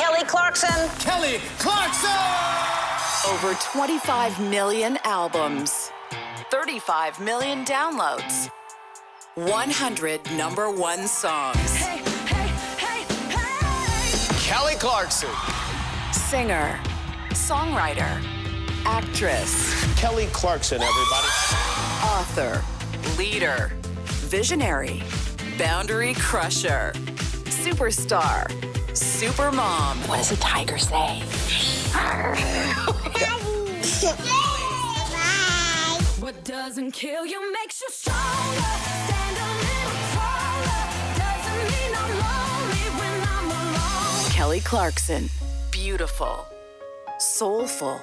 Kelly Clarkson. Kelly Clarkson! Over 25 million albums, 35 million downloads, 100 #1 songs. Hey, hey, hey, hey! Kelly Clarkson. Singer, songwriter, actress, Kelly Clarkson, everybody. author, leader, visionary, boundary crusher, superstar, supermom. What does a tiger say? What doesn't kill you makes you stronger. Stand a little taller. Doesn't mean I'm lonely when I'm alone. Kelly Clarkson. Beautiful, soulful,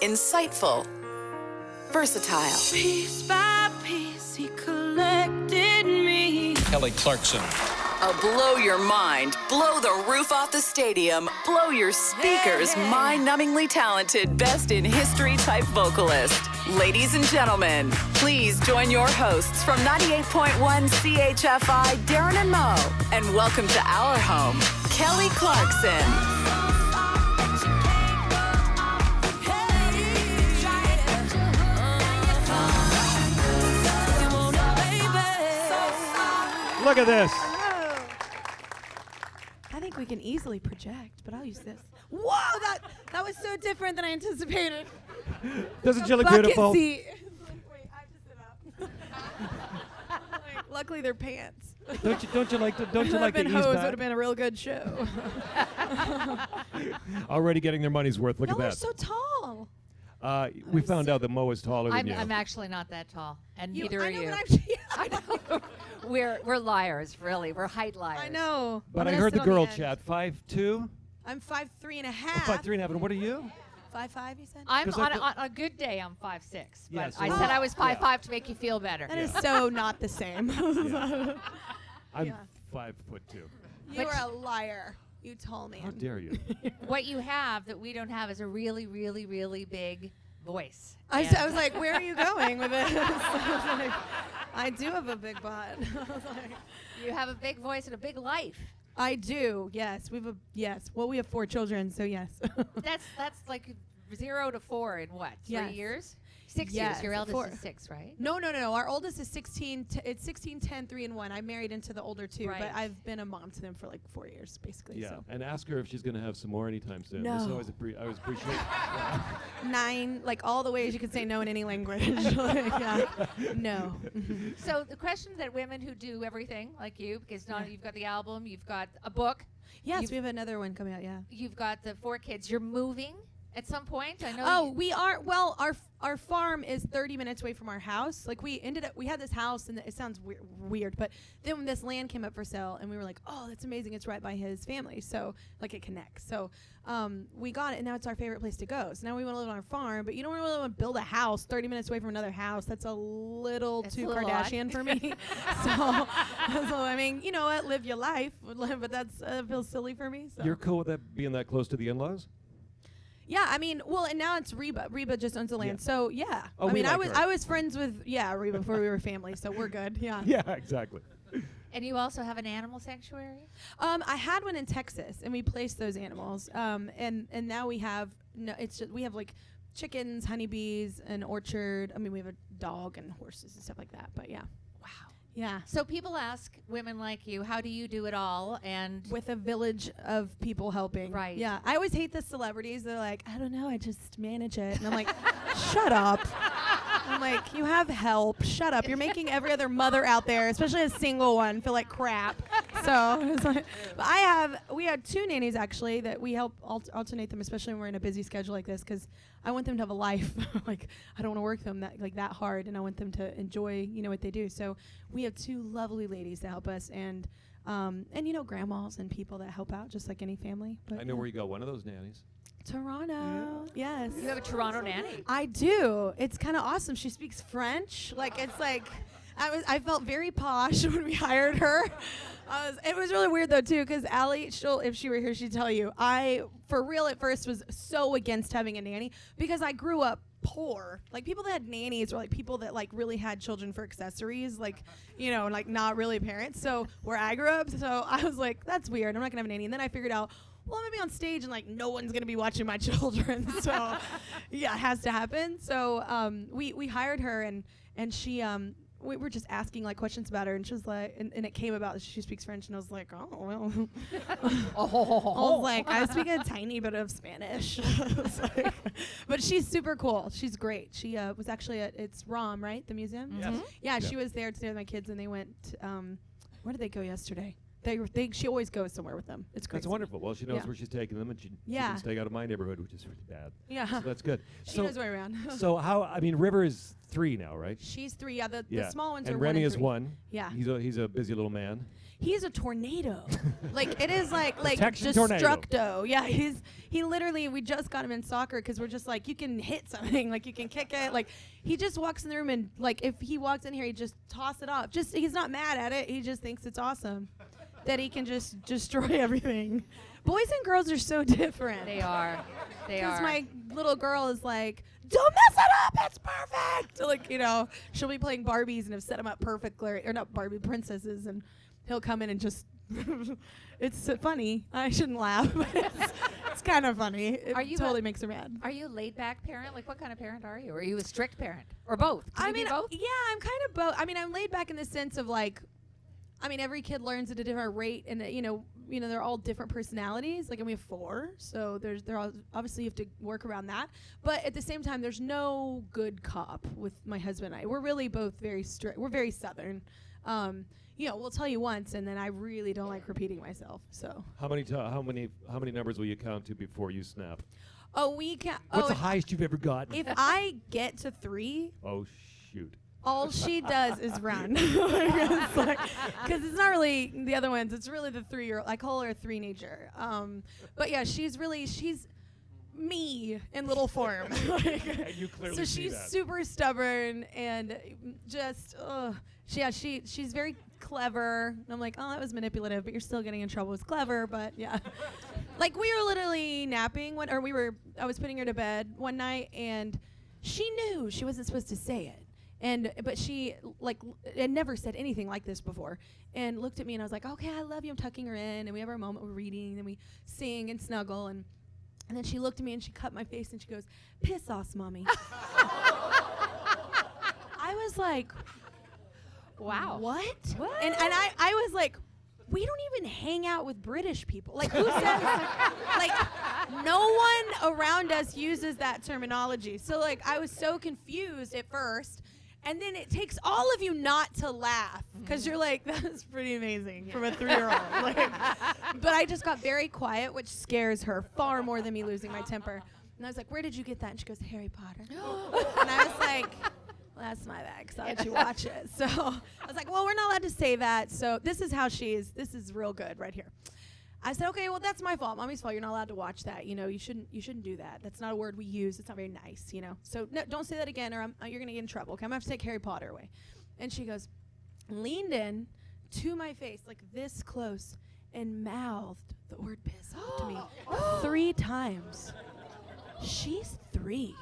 insightful, versatile. Piece by piece, he collected me. Kelly Clarkson. A blow your mind, blow the roof off the stadium, blow your speakers, mind-numbingly talented, best in history type vocalist. Ladies and gentlemen, please join your hosts from 98.1 CHFI, Darren and Mo, and welcome to our home, Kelly Clarkson. Look at this. I think we can easily project, but I'll use this. Whoa, that was so different than I anticipated. Doesn't she look Bucket beautiful? seat. Wait, I have to sit up. Luckily, they're pants. Don't you like to ease Hose would back? have been a real good show. Already getting their money's worth. Look Y'all at are that. so tall. We found out that Mo is taller than you. I'm actually not that tall, and neither I are know, you. but I know. We're liars, really. We're height liars. I know. But I'm I gonna heard the sit on girl end. chat 5'2", I'm 5'3" and a half. 5'3" and what are you? 5'5", you said? I'm 'Cause I on a good day. I'm 5'6", but Yeah, so I we're- said I was 5'5" yeah. to make you feel better. That is so not the same. I'm Yeah. 5'2". You are a liar. You told me. How dare you? What you have that we don't have is a really, really, really big voice. I And was like, where are you going with this? I was like, I do have a big butt. I was like, you have a big voice and a big life. I do. Yes, Well, we have 4 children, so yes. That's like 0 to 4 in what? 3 Yes. years? 6 Yes, years. Your eldest 4. is 6, right? No. Our oldest is 16. It's 16, 10, 3, and 1. I married into the older 2, Right. but I've been a mom to them for like 4 years, basically. Yeah, So and ask her if she's going to have some more anytime soon. No. This always I always appreciate. 9, like all the ways you can say no in any language. Like, yeah. No. So the question that women who do everything like you, because you've got the album, you've got a book, Yes, You've- we have another one coming out. Yeah. you've got the 4 kids, you're moving at some point. I know. Oh, we are. Well, our farm is 30 minutes away from our house. Like we had this house, and it sounds weird, but then when this land came up for sale, and we were like, oh, that's amazing. It's right by his family, so like it connects. So we got it, and now it's our favorite place to go. So now we want to live on our farm, but you don't really want to build a house 30 minutes away from another house. That's a little That's too a little odd. Kardashian for me. so I mean, you know what? Live your life, but that's feels silly for me. So. You're cool with that being that close to the in-laws? Yeah, I mean, well, and now it's Reba. Reba just owns the land, Yeah. so yeah. Oh, I we mean, like her. I was friends with Reba before we were family, so we're good. Yeah. Yeah, exactly. And you also have an animal sanctuary? I had one in Texas, and we placed those animals. And now we have we have like chickens, honeybees, an orchard. I mean, we have a dog and horses and stuff like that. But yeah. Wow. Yeah. So people ask women like you, how do you do it all? And With a village of people helping. Right. Yeah. I always hate the celebrities. They're like, I don't know, I just manage it. And I'm like, shut up. I'm like, you have help. Shut up. You're making every other mother out there, especially a single one, feel like crap. So it's like, but we had 2 nannies actually that we help alternate them, especially when we're in a busy schedule like this, because I want them to have a life. Like I don't want to work them that hard, and I want them to enjoy what they do. So we have 2 lovely ladies that help us, and grandmas and people that help out, just like any family. But I know where you got one of those nannies. Toronto. Yes. you have a Toronto nanny. I do. It's kind of awesome. She speaks French. I felt very posh when we hired her. It was really weird though too, because Allie, if she were here, she'd tell you. I, for real, at first was so against having a nanny because I grew up poor. Like people that had nannies or like people that like really had children for accessories, like, you know, like not really parents. So where I grew up, so I was like, that's weird. I'm not gonna have a nanny. And then I figured out, well, I'm gonna be on stage and like no one's gonna be watching my children. So yeah, it has to happen. So we hired her and she we were just asking like questions about her, and she was like, and it came about that she speaks French, and I was like, oh well. I was like, I speak a tiny bit of Spanish. Like, but she's super cool. She's great. She was actually at it's ROM, right? The museum. Yes. Yeah, she was there today with my kids, and they went. Where did they go yesterday? She always goes somewhere with them. It's crazy. That's wonderful. Well, she knows Yeah. where she's taking them, and she Yeah. can stay out of my neighborhood, which is really bad. Yeah. So that's good. She knows her way around. So how? I mean, River is 3 now, right? She's 3. Yeah, the small ones and are Remy 1 and is 3. 1. Yeah. He's a busy little man. He's a tornado. Like it is like Protection tornado. destructo. Yeah, he literally, we just got him in soccer because we're just like, you can hit something, like you can kick it. Like he just walks in the room and like if he walks in here, he just toss it off. Just he's not mad at it. He just thinks it's awesome that he can just destroy everything. Boys and girls are so different. They are. They Because are. my little girl is like, don't mess it up, it's perfect. Like, you know, she'll be playing Barbies and have set them up perfectly, or not Barbie princesses, and he'll come in and just, it's funny. I shouldn't laugh, but it's kind of funny. It Are you totally a- makes her mad. Are you a laid-back parent? Like, what kind of parent are you? Or are you a strict parent? Or both? Can I you be mean, both? yeah, I'm kind of both. I mean, I'm laid back in the sense of like, I mean, every kid learns at a different rate, and you know, they're all different personalities. Like, and we have 4, so they're all, obviously you have to work around that. But at the same time, there's no good cop with my husband and I. We're really both very strict. We're very Southern. You know, we'll tell you once, and then I really don't like repeating myself. So. How many numbers will you count to before you snap? Oh, we can. What's the highest you've ever gotten? If I get to 3. Oh shoot. All she does is run. Because it's not really the other ones. It's really the 3-year-old. I call her a 3 nature. But yeah, she's me in little form. And you clearly so see she's that. super stubborn and just, she's very clever. And I'm like, oh, that was manipulative, but you're still getting in trouble. It's clever, but yeah. Like we were literally napping I was putting her to bed one night, and she knew she wasn't supposed to say it. But she had never said anything like this before, and looked at me, and I was like, okay, I love you. I'm tucking her in, and we have our moment. We're reading, and we sing and snuggle, and then she looked at me and she cut my face and she goes, "Piss off, mommy." I was like, Wow. what? What? And I was like, we don't even hang out with British people. Like, who says, like, no one around us uses that terminology. So, like, I was so confused at first. And then it takes all of you not to laugh, because you're like, that's pretty amazing from a 3-year-old. Like, but I just got very quiet, which scares her far more than me losing my temper. And I was like, where did you get that? And she goes, Harry Potter. And I was like, well, that's my bag, because I'll let you watch it. So I was like, well, we're not allowed to say that. So this is how this is real good right here. I said, okay, well, that's my fault. Mommy's fault. You're not allowed to watch that. You know, you shouldn't do that. That's not a word we use. It's not very nice, you know. So no, don't say that again, or you're going to get in trouble. Okay, I'm going to have to take Harry Potter away. And she goes, leaned in to my face, like this close, and mouthed the word piss off to me 3 times. She's 3.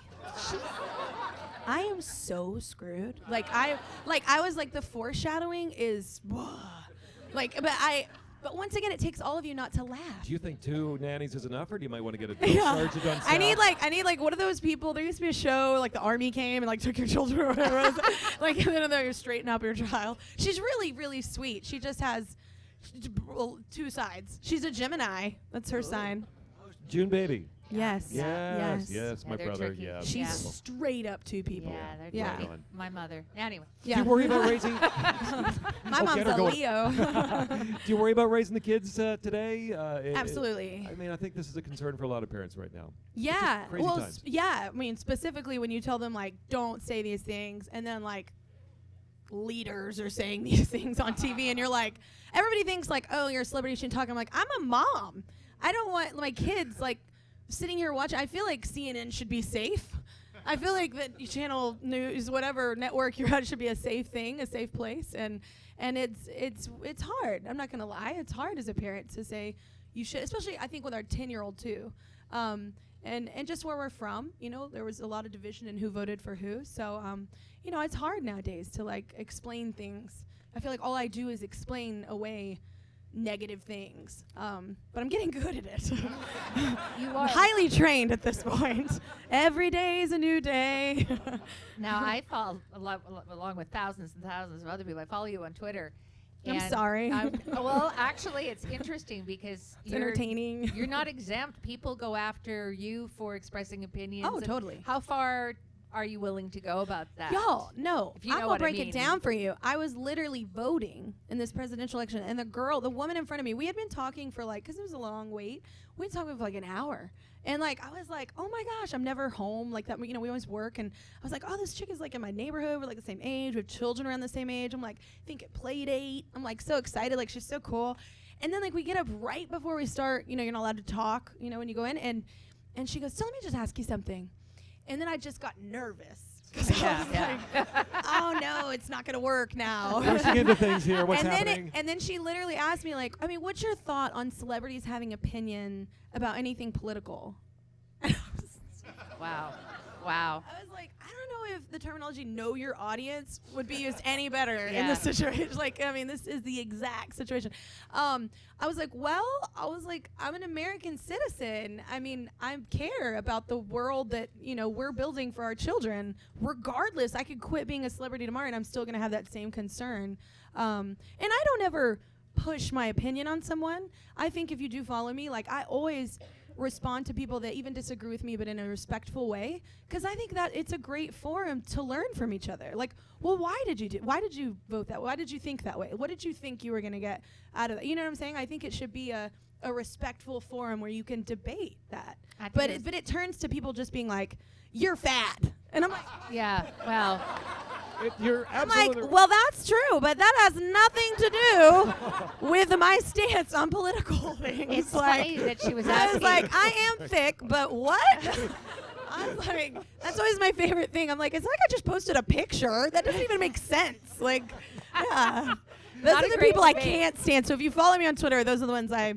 I am so screwed. Like I was like, the foreshadowing is, but once again, it takes all of you not to laugh. Do you think 2 nannies is enough, or do you might want to get a drill sergeant on staff? I need like one of those people. There used to be a show like the army came and like took your children or whatever. Like, and then you straighten up your child. She's really, really sweet. She just has 2 sides. She's a Gemini. That's her sign. June baby. Yes. Yes, Yeah, my they're brother. tricky. Yeah. She's Yeah. straight up 2 people. Yeah, they're Yeah. tricky. Right on. My mother. Anyway. Do you worry about raising? My Oh, mom's get her a going. Leo. Do you worry about raising the kids today? Absolutely. I mean, I think this is a concern for a lot of parents right now. Yeah. crazy Well, times. yeah. I mean, specifically when you tell them like, don't say these things, and then like leaders are saying these things on TV, and you're like, everybody thinks like, oh, you're a celebrity, you shouldn't talk. I'm like, I'm a mom. I don't want my kids like sitting here watching. I feel like CNN should be safe. I feel like that channel news, whatever network you're at, should be a safe thing, a safe place, and it's hard. I'm not gonna lie, it's hard as a parent to say you should, especially I think with our 10-year-old too. And and just where we're from. You know, there was a lot of division in who voted for who. So, you know, it's hard nowadays to like explain things. I feel like all I do is explain away negative things. But I'm getting good at it. You I'm are. highly trained at this point. Every day is a new day. Now, I follow along with thousands and thousands of other people. I follow you on Twitter. I'm and sorry. Well, actually, it's interesting because It's entertaining. You're not exempt. People go after you for expressing opinions. Oh, and totally. How far are you willing to go about that? Y'all, no. If you I'm know gonna what I break mean. it down for you. I was literally voting in this presidential election, and the woman in front of me, we had been talking for like, because it was a long wait, we had talking for like an hour. And like, I was like, oh my gosh, I'm never home like that. You know, we always work. And I was like, oh, this chick is like in my neighborhood. We're like the same age. We have children around the same age. I'm like, think at play date. I'm like so excited. Like, she's so cool. And then like we get up right before we start, you know, you're not allowed to talk, you know, when you go in. And she goes, so let me just ask you something. And then I just got nervous. Yeah. Oh no, it's not gonna work now. Rushing into things here. What's and happening? then she literally asked me like, I mean, what's your thought on celebrities having opinion about anything political? Wow. Wow. I was like, I don't know if the terminology "know your audience" would be used any better in Yeah. this situation. Like, I mean, this is the exact situation. I was like, I'm an American citizen. I mean, I care about the world that, you know, we're building for our children. Regardless, I could quit being a celebrity tomorrow and I'm still going to have that same concern. And I don't ever push my opinion on someone. I think if you do follow me, like, I always respond to people that even disagree with me, but in a respectful way, because I think that it's a great forum to learn from each other. Like, well, why did you vote that way? Why did you think that way? What did you think you were going to get out of that? You know what I'm saying? I think it should be a respectful forum where you can debate that. But it turns to people just being like, you're fat. And I'm like, Yeah. Well, You're I'm absolutely like, well, that's true, but that has nothing to do with my stance on political things. it's like, funny that she was I asking. was like, I am thick, but what? I was like, that's always my favorite thing. I'm like, it's like I just posted a picture. That doesn't even make sense. Like, yeah. Those Not are a the great people I debate. can't stand. So if you follow me on Twitter, those are the ones I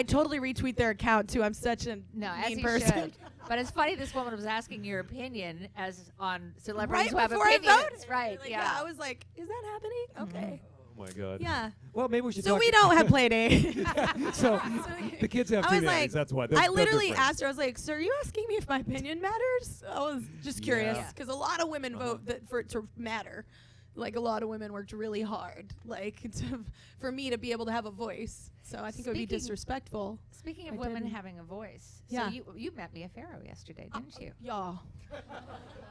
totally retweet their account too. I'm such a No, as mean you person. should. But it's funny this woman was asking your opinion as on celebrities Right who have before I opinions. voted. Right. Like, yeah. I was like, is that happening? Okay. Oh my God. Yeah. Well, maybe we should. So talk we don't have play date. So the kids have I was teenagers. like, That's why. I literally asked her. I was like, "Sir, are you asking me if my opinion matters?" I was just curious Yeah. because a lot of women vote that for it to matter. Like a lot of women worked really hard, like for me to be able to have a voice. So I think it would be Speaking- disrespectful. Speaking of I women didn't. having a voice, Yeah. so you met Mia Farrow yesterday, didn't you? Y'all,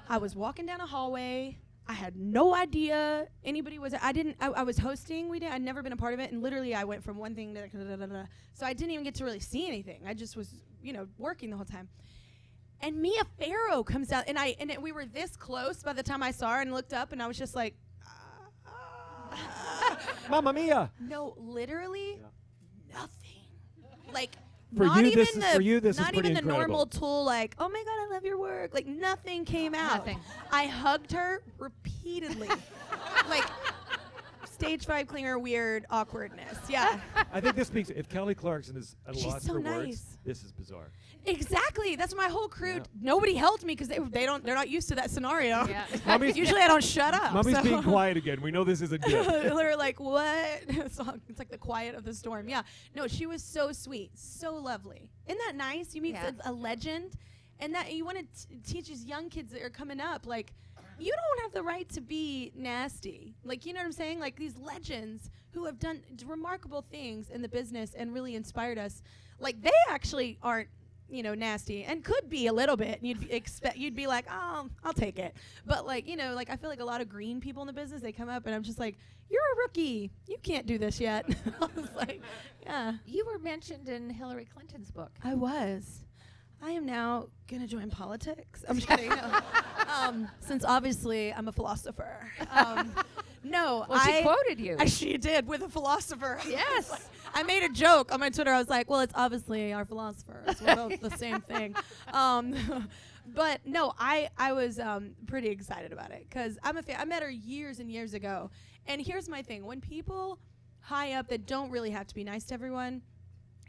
I was walking down a hallway. I had no idea anybody was. I was hosting. I'd never been a part of it, and literally I went from one thing to so I didn't even get to really see anything. I just was, you know, working the whole time. And Mia Farrow comes down, and we were this close by the time I saw her and looked up, and I was just like, Mamma Mia. no, literally nothing. Like For not you, even this is- the for you, this is not pretty even the incredible. normal tool like, oh my God, I love your work. Like nothing came out. Nothing. I hugged her repeatedly. Like stage 5 clinger weird awkwardness. Yeah. I think this speaks. If Kelly Clarkson is at a She's loss so for nice. words, this is bizarre. Exactly. That's my whole crew. Yeah. Nobody helped me because they're not used to that scenario. Yeah. Mommy's, Usually I don't shut up. Mommy's so. being quiet again. We know this isn't good. They're like, what? It's like the quiet of the storm. Yeah. No, she was so sweet, so lovely. Isn't that nice? You meet Yeah. a legend, and that you want to teach these young kids that are coming up, like, you don't have the right to be nasty. Like, you know what I'm saying? Like these legends who have done remarkable things in the business and really inspired us. Like they actually aren't, you know, nasty and could be a little bit. And you'd be like, oh, I'll take it. But like, you know, like I feel like a lot of green people in the business, they come up and I'm just like, you're a rookie. You can't do this yet. I was like, yeah. You were mentioned in Hillary Clinton's book. I was. I am now going to join politics. I'm just kidding. No. Since obviously I'm a philosopher. No, Well, she quoted you. She did with a philosopher. Yes. I made a joke on my Twitter. I was like, well, it's obviously our philosophers. We're both the same thing. But no, I was pretty excited about it because I'm a fan. I met her years and years ago. And here's my thing. When people high up that don't really have to be nice to everyone,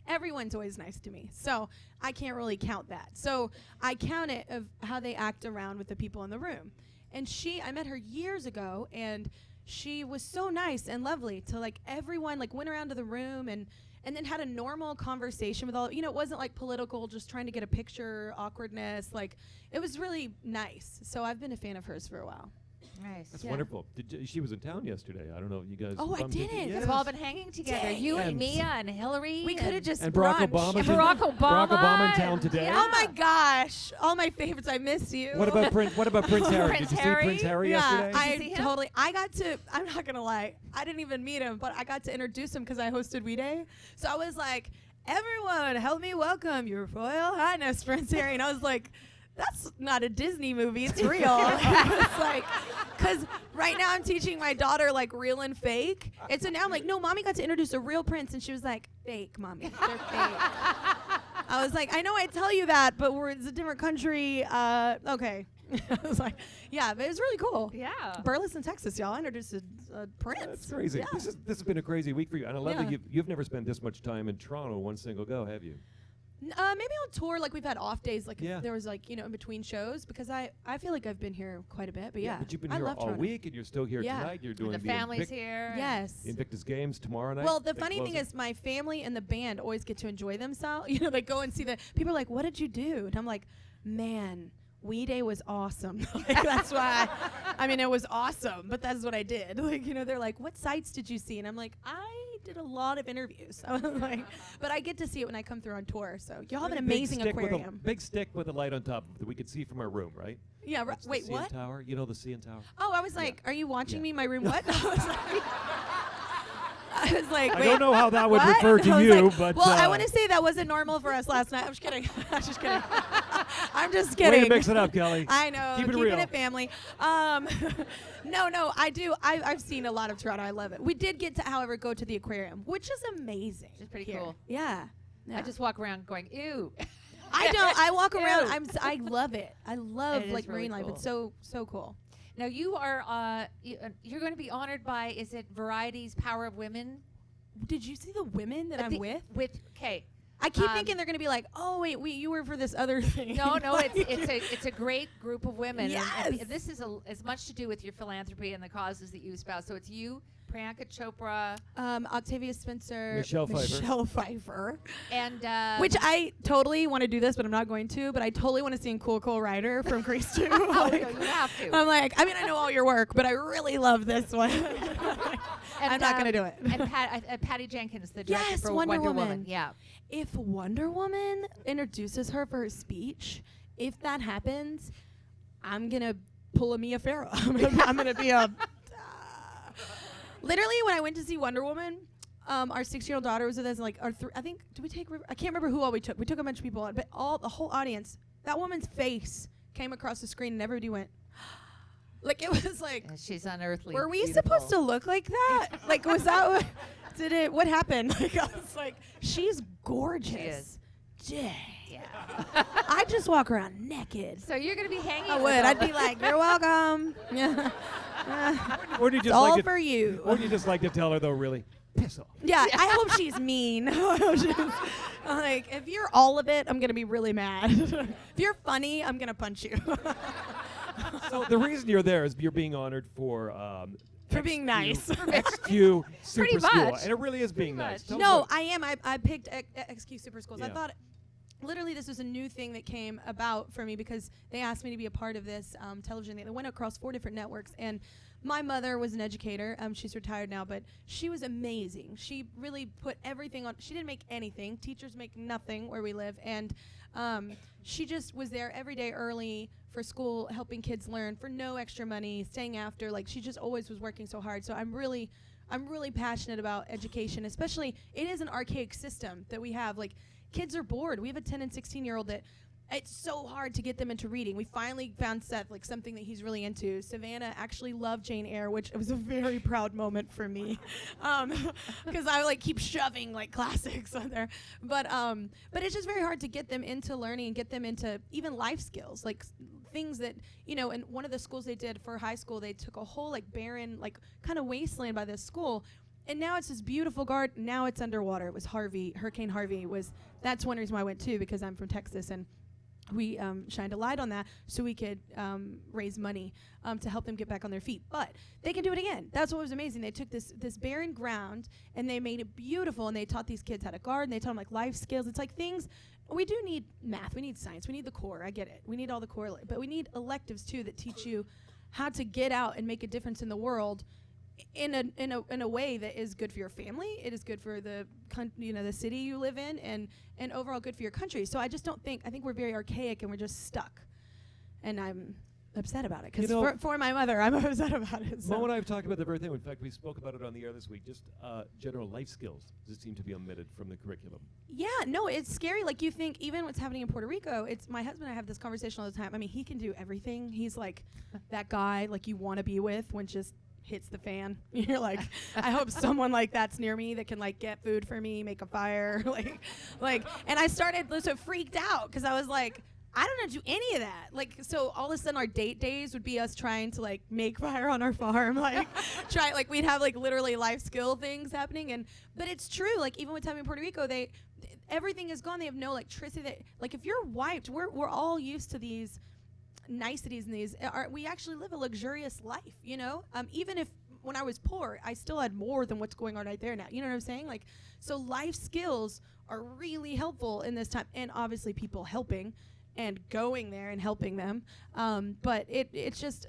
everyone's always nice to me. So I can't really count that. So I count it of how they act around with the people in the room. And I met her years ago, and she was so nice and lovely to like everyone, like went around to the room and then had a normal conversation with all, it wasn't like political, just trying to get a picture, awkwardness. Like, it was really nice. So I've been a fan of hers for a while. Nice. That's Yeah. wonderful. She was in town yesterday. I don't know if you guys. Oh, I bumped into- didn't. Yes. We've all been hanging together. Dang. You and And Mia and Hillary. We could have just And Barack brunch. Obama. And Barack Obama. Barack Obama in town today. Yeah. Oh my gosh, all my favorites. I miss you. What about Prince? What about Prince Harry? Prince Did you Harry? see Prince Harry Yeah, yesterday? Did you see him? totally. I got to. I'm not gonna lie. I didn't even meet him, but I got to introduce him because I hosted We Day. So I was like, "Everyone, help me welcome Your Royal Highness Prince Harry," and I was like, "That's not a Disney movie. It's real." It's like, because right now I'm teaching my daughter like real and fake, and so now I'm like, "No, mommy got to introduce a real prince," and she was like, "Fake, mommy. They're fake." I was like, I know I tell you that, but it's a different country. Okay. I was like, yeah, but it was really cool. Yeah. Burleson, Texas, y'all. I introduced a prince. That's crazy. Yeah. This has been a crazy week for you, and I love that Yeah. you've never spent this much time in Toronto one single go, have you? Maybe on tour, like we've had off days, like Yeah. if there was like, in between shows, because I feel like I've been here quite a bit, but yeah. But you've been I here love all Toronto. week, and you're still here Yeah. tonight. You're doing The family's here. Yes. The Invictus Games tomorrow night. Well, the big funny thing closing. is my family and the band always get to enjoy themselves. They go and see people are like, "What did you do?" And I'm like, "Man, We Day was awesome." Like, that's why, it was awesome, but that's what I did. Like, they're like, "What sites did you see?" And I'm like, "I did a lot of interviews." I was like, but I get to see it when I come through on tour. So y'all have an Big amazing stick with a aquarium. big stick with a light on top that we could see from our room, right? Yeah. That's the Wait, CN what? Tower? You know the CN Tower? Oh, I was like, "Are you watching Yeah. me in my room?" What? I was like, I wait, don't know how that would what? refer to I was you, like, but well, I want to say that wasn't normal for us last night. I'm just kidding. I'm just kidding. I'm just kidding. way to mix it up, Kelly. I know. Keep it keeping real. it family. No, I do. I've seen a lot of Toronto. I love it. We did get to, however, go to the aquarium, which is amazing. Which is pretty here. cool. Yeah. I just walk around going, ew. I don't. I walk around. Ew. I love it. I love It is like really marine life. cool. It's so cool. Now you are you're going to be honored by, is it Variety's Power of Women? Did you see the women that I'm with? Okay. I keep thinking they're gonna be like, "Oh wait, you were for this other thing." No, Like- it's a great group of women. And Yes. this is as much to do with your philanthropy and the causes that you espouse. So it's you, Priyanka Chopra, Octavia Spencer, Michelle Pfeiffer, and which I totally want to do this, but I'm not going to. But I totally want to sing "Cool Cool Rider" from Grease 2. oh, Like, no, you have to. I'm like, I know all your work, but I really love this one. And, I'm not gonna do it. And Patty Jenkins, the director Yes, for Wonder Woman. Woman. Yeah. If Wonder Woman introduces her for her speech, if that happens, I'm gonna pull a Mia Farrow. I'm gonna be a. Literally, when I went to see Wonder Woman, our 6-year-old daughter was with us. And like, I think, did we take? I can't remember who all we took. We took a bunch of people, on, but the whole audience. That woman's face came across the screen, and everybody went. Like, it was like. And she's unearthly. Were we beautiful. supposed to look like that? Like, was that what happened? Like, I was like, she's gorgeous. She is. Dang. Yeah. I just walk around naked. So you're going to be hanging. I with would. all I'd the- be like, "You're welcome." Yeah. Or do you It's just all like for you. Or do you just like to tell her though, really, piss off? Yeah, I hope she's mean. Like, if you're all of it, I'm gonna be really mad. If you're funny, I'm gonna punch you. So the reason you're there is you're being honored for For being nice. XQ Super Pretty School, much. and it really is being Pretty nice. much. Tell No, us I am. I picked XQ Super Schools. I Yeah. thought, literally, this was a new thing that came about for me because they asked me to be a part of this television. They went across 4 different networks, and my mother was an educator. She's retired now, but she was amazing. She really put everything on. She didn't make anything. Teachers make nothing where we live, and she just was there every day early for school, helping kids learn for no extra money, staying after. Like, she just always was working so hard. So I'm really passionate about education, especially it is an archaic system that we have. Like, kids are bored. We have a 10 and 16-year-old that it's so hard to get them into reading. We finally found Seth, like, something that he's really into. Savannah actually loved Jane Eyre, which it was a very proud moment for me, because I like keep shoving like classics on there. But it's just very hard to get them into learning and get them into even life skills, like things that, in one of the schools they did for high school, they took a whole like barren, like kind of wasteland by this school, And now it's this beautiful garden. Now it's underwater. It was Hurricane Harvey that's one reason why I went too, because I'm from Texas, and we shined a light on that so we could raise money to help them get back on their feet. But they can do it again. That's what was amazing. They took this barren ground and they made it beautiful, and they taught these kids how to garden. They taught them like life skills. It's like things. We do need math. We need science. We need the core. I get it. We need all the core, but we need electives too that teach you how to get out and make a difference in the world in a way that is good for your family. It is good for the the city you live in, and overall good for your country. So I think we're very archaic and we're just stuck, and I'm upset about it because for my mother, I'm upset about it. So. Mo and I have talked about the very thing. In fact, we spoke about it on the air this week. Just general life skills just seem to be omitted from the curriculum. Yeah, no, it's scary. Like, you think even what's happening in Puerto Rico, it's my husband and I have this conversation all the time. I mean, he can do everything. He's like that guy like you want to be with when just hits the fan. You're like, I hope someone like that's near me that can like get food for me, make a fire, like. And I started so freaked out because I was like, I don't know how to do any of that. Like, so all of a sudden our date days would be us trying to like make fire on our farm, we'd have like literally life skill things happening. But it's true. Like, even with time in Puerto Rico, everything is gone. They have no electricity. Like, if you're wiped, we're all used to these niceties and we actually live a luxurious life, even if when I was poor, I still had more than what's going on right there now. You know what I'm saying? Like, so life skills are really helpful in this time, and obviously people helping and going there and helping them. But it's just,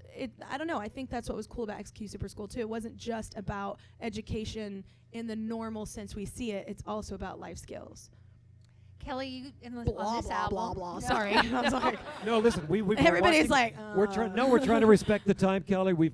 I don't know. I think that's what was cool about XQ Super School too. It wasn't just about education in the normal sense we see it. It's also about life skills. Kelly, you on Blah, this blah, album. blah, blah. Sorry. I'm sorry. No, listen, we Everybody's like, we're trying to respect the time, Kelly. I'm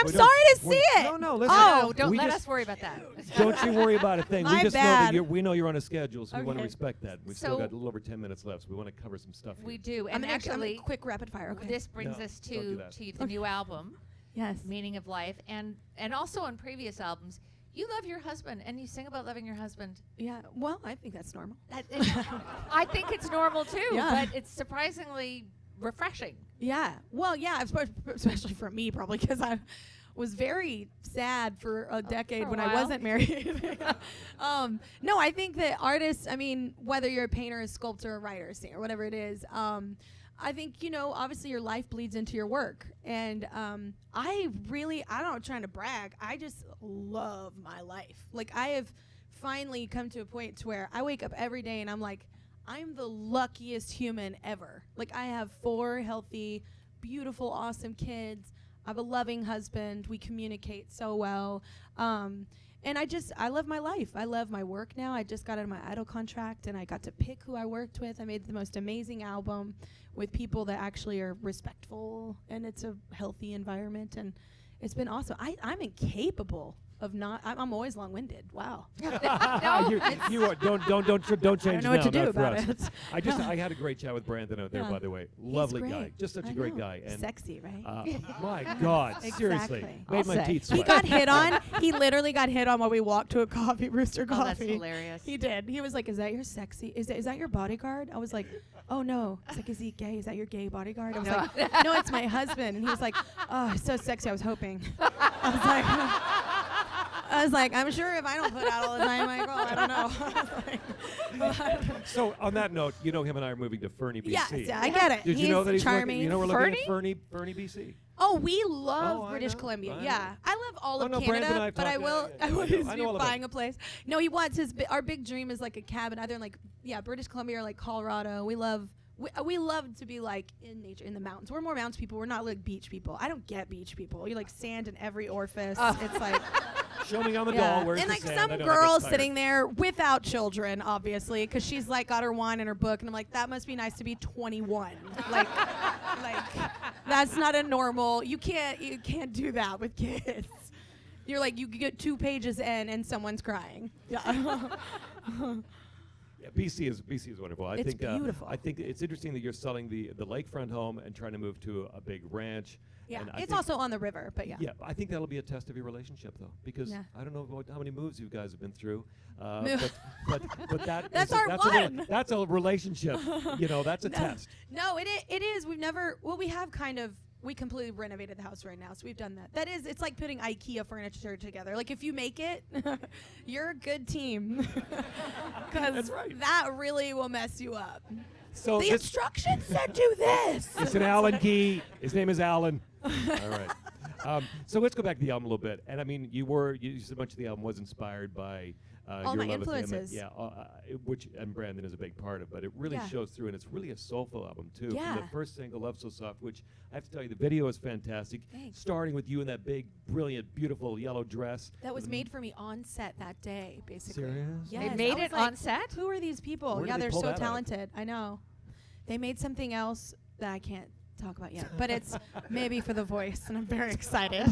sorry to see it. No, listen. Oh, don't we let just- us worry about that. Don't you worry about a thing. My We just bad. know that we know you're on a schedule, so we want to Okay. respect that. We've So- still got a little over 10 minutes left, so we want to cover some stuff. We here. do. I'm And actually, quick rapid fire. Okay. this brings No, us don't do to that. the new album, Yes. Meaning of Life, and also on previous albums. You love your husband, and you sing about loving your husband. Yeah. Well, I think that's normal. I think it's normal too, Yeah. but it's surprisingly refreshing. Yeah. Well, yeah, especially for me, probably, because I was very sad for a decade for a when I while. wasn't married. No, I think that artists, I mean, whether you're a painter, a sculptor, a writer, a singer, whatever it is, I think, obviously your life bleeds into your work. And I'm not trying to brag. I just love my life. Like, I have finally come to a point to where I wake up every day and I'm like, I'm the luckiest human ever. Like, I have 4 healthy, beautiful, awesome kids. I have a loving husband. We communicate so well. And I love my life. I love my work now. I just got out of my Idol contract, and I got to pick who I worked with. I made the most amazing album with people that actually are respectful, and it's a healthy environment, and it's been awesome. I'm incapable of not. I'm always long-winded. Wow. No, you are, don't change know what now, to do not for about us. it. I had a great chat with Brandon out there, Yeah. by the way. He's Lovely great. guy, just such I a great know. guy, and Sexy, right? my God, seriously, Exactly. made I'll my say. teeth He sweat. got hit on. He literally got hit on while we walked to a Rooster Oh, Coffee. that's hilarious. He did. He was like, "Is that your sexy? Is that your bodyguard?" I was like, "Oh no." It's like, "Is he gay? Is that your gay bodyguard?" I was like, "No, it's my husband." And he was like, "Oh, so sexy." I was hoping. I was like, I'm sure if I don't put out all the time, I go, I don't know. So on that note, him and I are moving to Fernie, BC. Yes, I get it. Did he's you know that he's charming. we're looking at Fernie, BC? Oh, we love Oh, I British know, Columbia. I Yeah, know. I love all Oh, of no, Brandon and I Canada, have but I talked- will. yeah, I will I know all about buying a place. No, he wants our big dream is like a cabin, either in like British Columbia or like Colorado. We love to be like in nature, in the mountains. We're more mountains people. We're not like beach people. I don't get beach people. You like sand in every orifice. It's like. Show me on the Yeah. doll. Where's And the like sand? some I know, I girl get tired. sitting there without children, obviously, because she's like got her wine in her book, and I'm like, that must be nice to be 21. like that's not a normal. You can't do that with kids. You're like, you get 2 pages in and someone's crying. Yeah. Yeah, BC is wonderful. I It's think beautiful. I think it's interesting that you're selling the lakefront home and trying to move to a big ranch. Yeah, And I it's think- also on the river, but yeah. Yeah, I think that'll be a test of your relationship, though, because Yeah. I don't know how many moves you guys have been through, Move. but that That's is our one. that's a relationship. That's a test. No, it is. We have kind of we completely renovated the house right now, so we've done that. It's like putting IKEA furniture together. Like if you make it, you're a good team. Because that really will mess you up. So The instructions said do this. It's an Alan Key. His name is Alan. All right. So let's go back to the album a little bit. And I mean, you said much of the album was inspired by all your my love of him. influences. Yeah, which and Brandon is a big part of, but it really shows through, and it's really a soulful album too. Yeah. From the first single, "Love So Soft," which I have to tell you, the video is fantastic. Thanks. Starting with you in that big, brilliant, beautiful yellow dress. That was made for me on set that day, basically. Serious? Yes, They made I was it like, on set? Who are these people? Where did Yeah, they they're pull so that out of? talented. I know. They made something else that I can't talk about yet, but it's maybe for The Voice, and I'm very excited.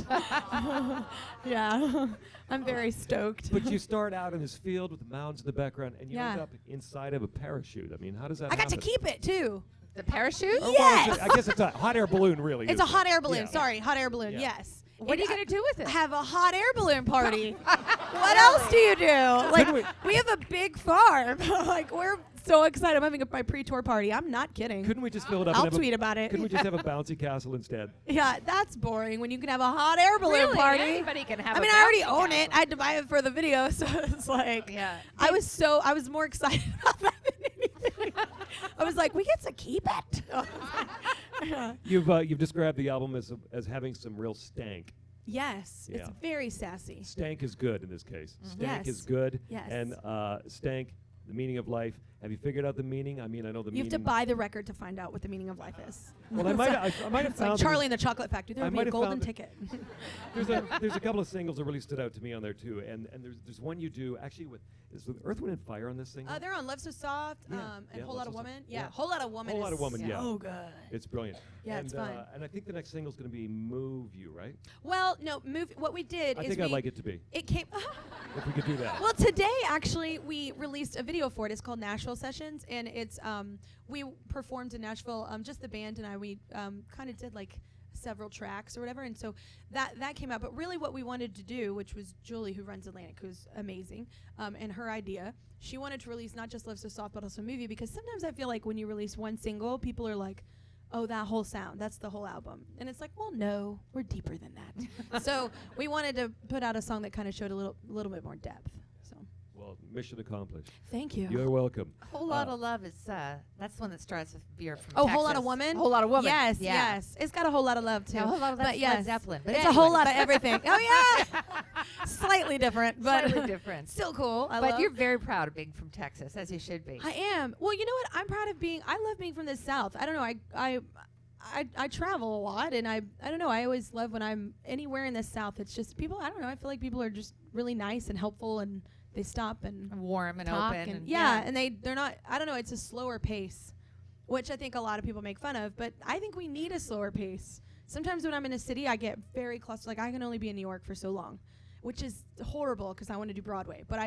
Yeah, I'm very stoked. But you start out in this field with the mountains in the background, and you end Yeah. up inside of a parachute. I mean, how does that I got to happen? keep it too. The parachute? Oh, well, Yes! I guess it's a hot air balloon, really. It's a isn't hot it? air balloon. Yeah. Sorry, hot air balloon. Yeah. Yes. What are you going to do with it? Have a hot air balloon party. What else do you do? Like, we have a big farm. Like, we're so excited. I'm having my pre-tour party. I'm not kidding. Couldn't we just fill it up? I'll and have tweet about it. Couldn't we just have a bouncy castle instead? Yeah, that's boring when you can have a hot air balloon Really? party. Anybody can have I a mean, I already bouncy own it. I had to buy it for the video, so it's like, Yeah. I was more excited about that than anything. I was like, we get to keep it. Yeah. You've described the album as having some real stank. Yes, it's Yeah. very sassy. Stank is good in this case. Stank Yes. is good. Yes. And stank, the meaning of life. Have you figured out the meaning? I mean, I know the You meaning. have to buy the record to find out what the meaning of life is. Well, I might have It's found like that Charlie and the Chocolate Factory. There I would be might a have golden found ticket. there's a couple of singles that really stood out to me on there too, and there's one you do actually with Earth, Wind, and Fire on this single. They're on Love So Soft Yeah. and Yeah, Whole Love Lot of So Soft. Woman. Yeah. Yeah, Whole Lot of Woman. Whole Lot of Woman, yeah. So good. It's brilliant. Yeah, and, it's fun. And I think the next single's going to be "Move You," right? Well, no, what we did I is think I'd like it to be. It came. If we could do that. Well, today actually we released a video for it. It's called Nashville Sessions, and it's we performed in Nashville. Just the band and I. We kind of did like several tracks or whatever, and so that came out. But really, what we wanted to do, which was Julie, who runs Atlantic, who's amazing, and her idea, she wanted to release not just Love So Soft, but also Movie, because sometimes I feel like when you release one single, people are like, oh, that whole sound, that's the whole album. And it's like, well, no, we're deeper than that. So we wanted to put out a song that kind of showed a little bit more depth. So Well, mission accomplished. thank you. You're welcome. Whole Lot of Love is that's the one that starts with "You're from Oh, Texas." Whole Lot of Woman? Whole Lot of Woman. Yes, Yeah. yes. It's got a whole lot of love, too. Yeah, a whole lot of but that's yes, Led Zeppelin. But it's a whole anyway. lot of everything. Oh, yeah. Slightly different, but Slightly different. still cool. But you're very proud of being from Texas, as you should be. I am. Well, you know what? I'm proud of I love being from the South. I don't know. I travel a lot, and I don't know. I always love when I'm anywhere in the South. It's just people. I don't know. I feel like people are just really nice and helpful, and they stop and Warm and talk open. and yeah, and they're not. I don't know. It's a slower pace, which I think a lot of people make fun of. But I think we need a slower pace. Sometimes when I'm in a city, I get very close. Like I can only be in New York for so long, which is horrible because I want to do Broadway. But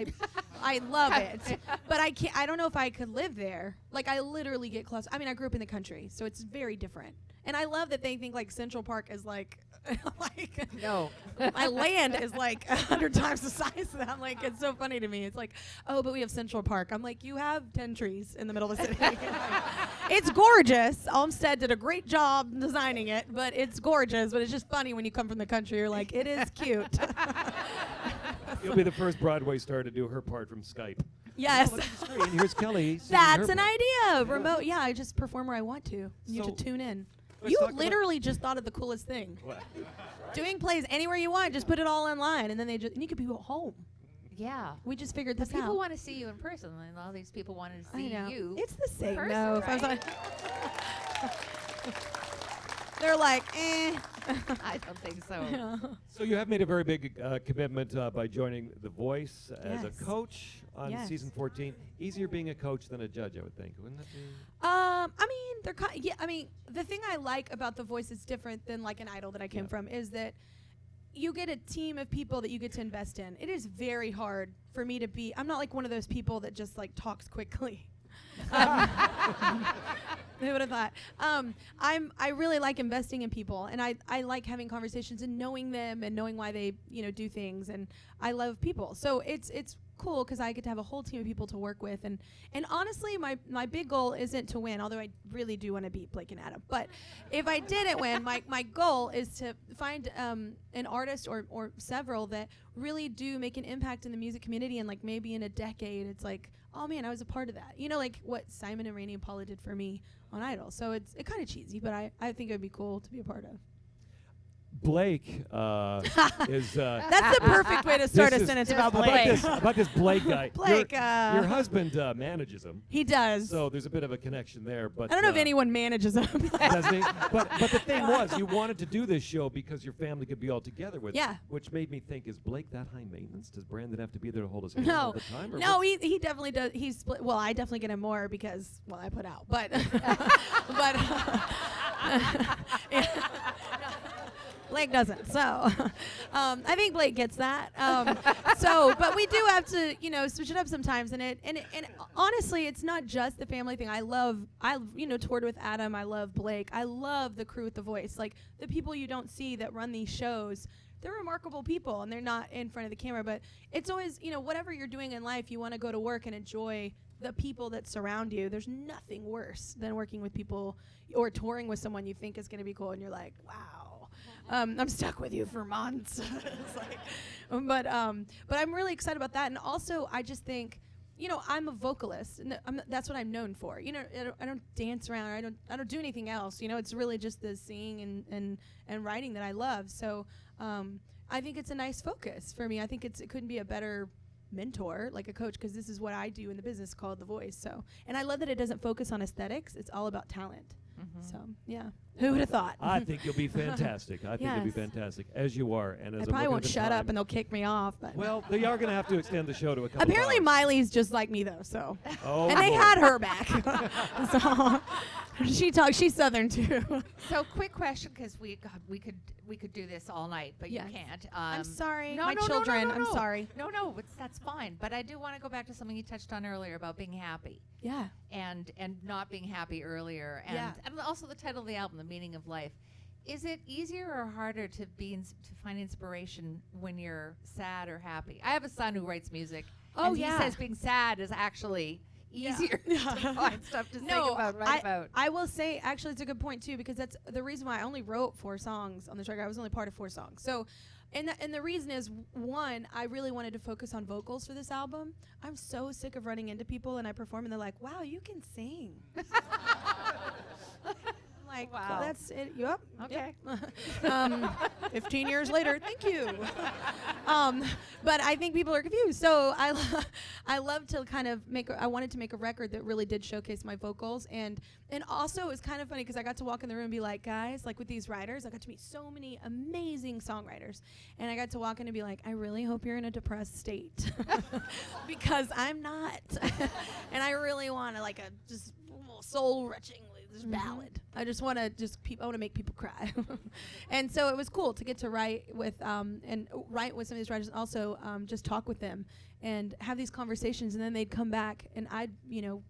I love it. But I can't. I don't know if I could live there. Like I literally get close. I mean, I grew up in the country, so it's very different. And I love that they think like Central Park is like, like No. my land is like 100 times the size of that. Like it's so funny to me. It's like, oh, but we have Central Park. I'm like, you have 10 trees in the middle of the city. Like, it's gorgeous. Olmsted did a great job designing it, but it's gorgeous. But it's just funny when you come from the country. You're like, it is cute. You'll be the first Broadway star to do her part from Skype. Yes. Oh, that's great. And here's Kelly. singing That's her an part. idea. Remote. Yeah, I just perform where I want to. You have So, to tune in. let's You talk about- literally just thought of the coolest thing. What? Doing plays anywhere you want. Just put it all online, and then and you could be at home. Yeah. We just figured But this people out. want to see you in person, and all these people wanted to I see know. you. It's the same. person, No, if I was right? they're like, eh. I don't think so. So you have made a very big commitment by joining The Voice as Yes. a coach on Yes. season 14. Easier being a coach than a judge, I would think. Wouldn't that be? I mean, they're yeah. I mean, the thing I like about The Voice is different than like an Idol that I came Yeah. from is that you get a team of people that you get to invest in. It is very hard for me to be. I'm not like one of those people that just like talks quickly. Who would have thought? I really like investing in people, and I like having conversations and knowing them and knowing why they do things, and I love people. So it's cool because I get to have a whole team of people to work with. And honestly, my big goal isn't to win, although I really do want to beat Blake and Adam. But if I didn't win, my goal is to find an artist or several that really do make an impact in the music community, and like maybe in a decade it's like, oh man, I was a part of that. You know, like what Simon and Rainey and Paula did for me on Idol. So it's kind of cheesy, but I think it would be cool to be a part of. Blake is. That's the perfect way to start a sentence about Blake. About this Blake guy. Blake, your husband manages him. He does. So there's a bit of a connection there. But I don't know if anyone manages him. doesn't he? But the thing was, you wanted to do this show because your family could be all together with. Yeah. Which made me think: is Blake that high maintenance? Does Brandon have to be there to hold his hand all No, the time? Or no, what's- he definitely does. He's split. Well, I definitely get him more because I put out, but but Blake doesn't. So I think Blake gets that. But we do have to, switch it up sometimes. And honestly, it's not just the family thing. I toured with Adam. I love Blake. I love the crew with The Voice. Like the people you don't see that run these shows. They're remarkable people, and they're not in front of the camera. But it's always, whatever you're doing in life, you want to go to work and enjoy the people that surround you. There's nothing worse than working with people or touring with someone you think is going to be cool, and you're like, wow, I'm stuck with you for months. It's like, but I'm really excited about that. And also, I just think, I'm a vocalist, and that's what I'm known for. I don't dance around. Or I don't do anything else. It's really just the singing and writing that I love. So I think it's a nice focus for me. I think it couldn't be a better mentor, like a coach, because this is what I do in the business called The Voice. So, and I love that it doesn't focus on aesthetics. It's all about talent. So, yeah. Who would have thought? I think you'll be fantastic. I think you'll be Yes. fantastic, as you are. And as I I'm probably looking won't at the shut up time- and they'll kick me off. But Well, they are going to have to extend the show to a couple apparently of hours. Miley's just like me though. So, Oh, and they boy. had her back. So she's Southern too. So quick question, because we could do this all night, but Yes. you can't. I'm sorry, no, my no, no, children. no, no, I'm no. sorry. No, that's fine. But I do want to go back to something you touched on earlier about being happy Yeah. and not being happy earlier, Yeah. and also the title of the album, The Meaning of Life. Is it easier or harder to find inspiration when you're sad or happy? I have a son who writes music, Oh, and yeah. he says being sad is actually easier to find stuff to think about, write about. I will say, actually, it's a good point too, because that's the reason why I only wrote 4 songs on this record. I was only part of 4 songs. So, and the reason is, one, I really wanted to focus on vocals for this album. I'm so sick of running into people and I perform and they're like, "Wow, you can sing." Like, Wow. that's it. Yep. Okay. Yep. 15 years later, thank you. But I think people are confused. So I love to kind of I wanted to make a record that really did showcase my vocals. And also it was kind of funny because I got to walk in the room and be like, guys, like with these writers, I got to meet so many amazing songwriters. And I got to walk in and be like, I really hope you're in a depressed state. Because I'm not. And I really want to like a just soul-wrenching ballad. I just want to I want to make people cry. And so it was cool to get to write with some of these writers, and also just talk with them and have these conversations. And then they'd come back, and I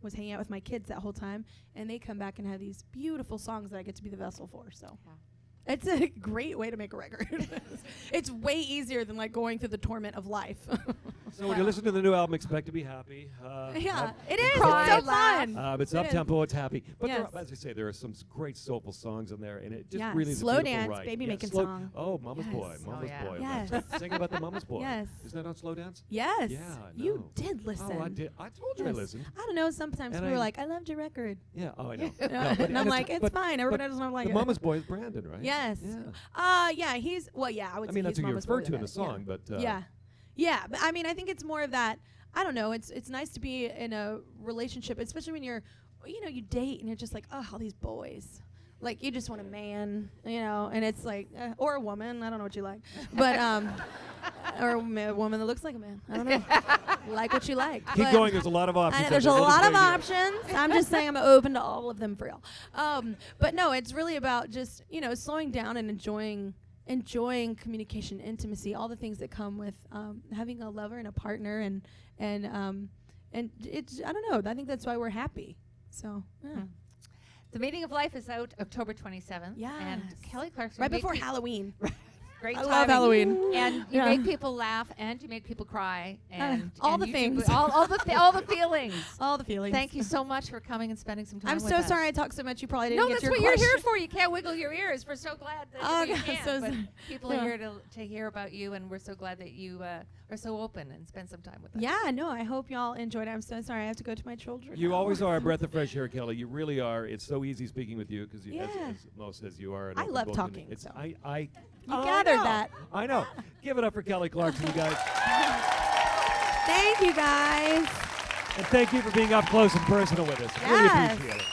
was hanging out with my kids that whole time, and they come back and have these beautiful songs that I get to be the vessel for. So it's a great way to make a record. It's way easier than like going through the torment of life. So when you listen to the new album, expect to be happy. Yeah, it is. Cry, It's so laugh. fun. It's It up is. tempo, it's happy. But Yes. as I say, there are some great soulful songs in there, and it just Yeah, really is a Slow beautiful Dance, ride. baby Yeah, making slow- song. Oh, Mama's Yes. Boy, Mama's yeah. Boy. Yes. Sing about the Mama's Boy. Yes. Isn't that on Slow Dance? Yes. Yeah, I You know. did listen. Oh, I did. I told you I Yes. listened. I don't know. Sometimes And people are I- like, "I loved your record," Yeah. Oh, I know. and I'm like, "It's fine. Everybody doesn't like the it." Mama's Boy is Brandon, right? Yes. Yeah. Yeah. He's I would I say mean, that's he's who you Mama's refer boy to in the about it, song, but yeah. But I mean, I think it's more of that. I don't know. It's nice to be in a relationship, especially when you're, you date and you're just like, oh, all these boys. Like you just want a man, and it's like, or a woman. I don't know what you like, but or a woman that looks like a man. I don't know. Like what you like. keep But going. There's a lot of options. I know out there's a there. We'll just lot of wait here. options. I'm just saying I'm open to all of them for real. But no, it's really about just slowing down and enjoying communication, intimacy, all the things that come with having a lover and a partner, and it's I don't know. I think that's why we're happy. So yeah. The Meaning of Life is out October 27th. Yes. And Kelly Clarkson. Right made before me- Halloween. great I time. love Halloween. And you Yeah. make people laugh, and you make people cry, and all and the you things. do all the feelings. All the feelings. Thank you so much for coming and spending some time I'm with so us. sorry I talked so much. You probably didn't No, get that's your what question. you're here for. You can't wiggle your ears. We're so glad that Oh, you God, can. so but sorry. people Yeah. are here to hear about you, and we're so glad that you are so open and spend some time with us. Yeah, no, I hope y'all enjoyed it. I'm so sorry I have to go to my children. You now. always are a breath of fresh air, Kelly. You really are. It's so easy speaking with you because, Yeah. as Mo says, you are. An I open love book, and talking, It's so. I You gathered know. that. I know. Give it up for Kelly Clarkson, you guys, Thank you, guys. and thank you for being up close and personal with us. Really Yes. appreciate it.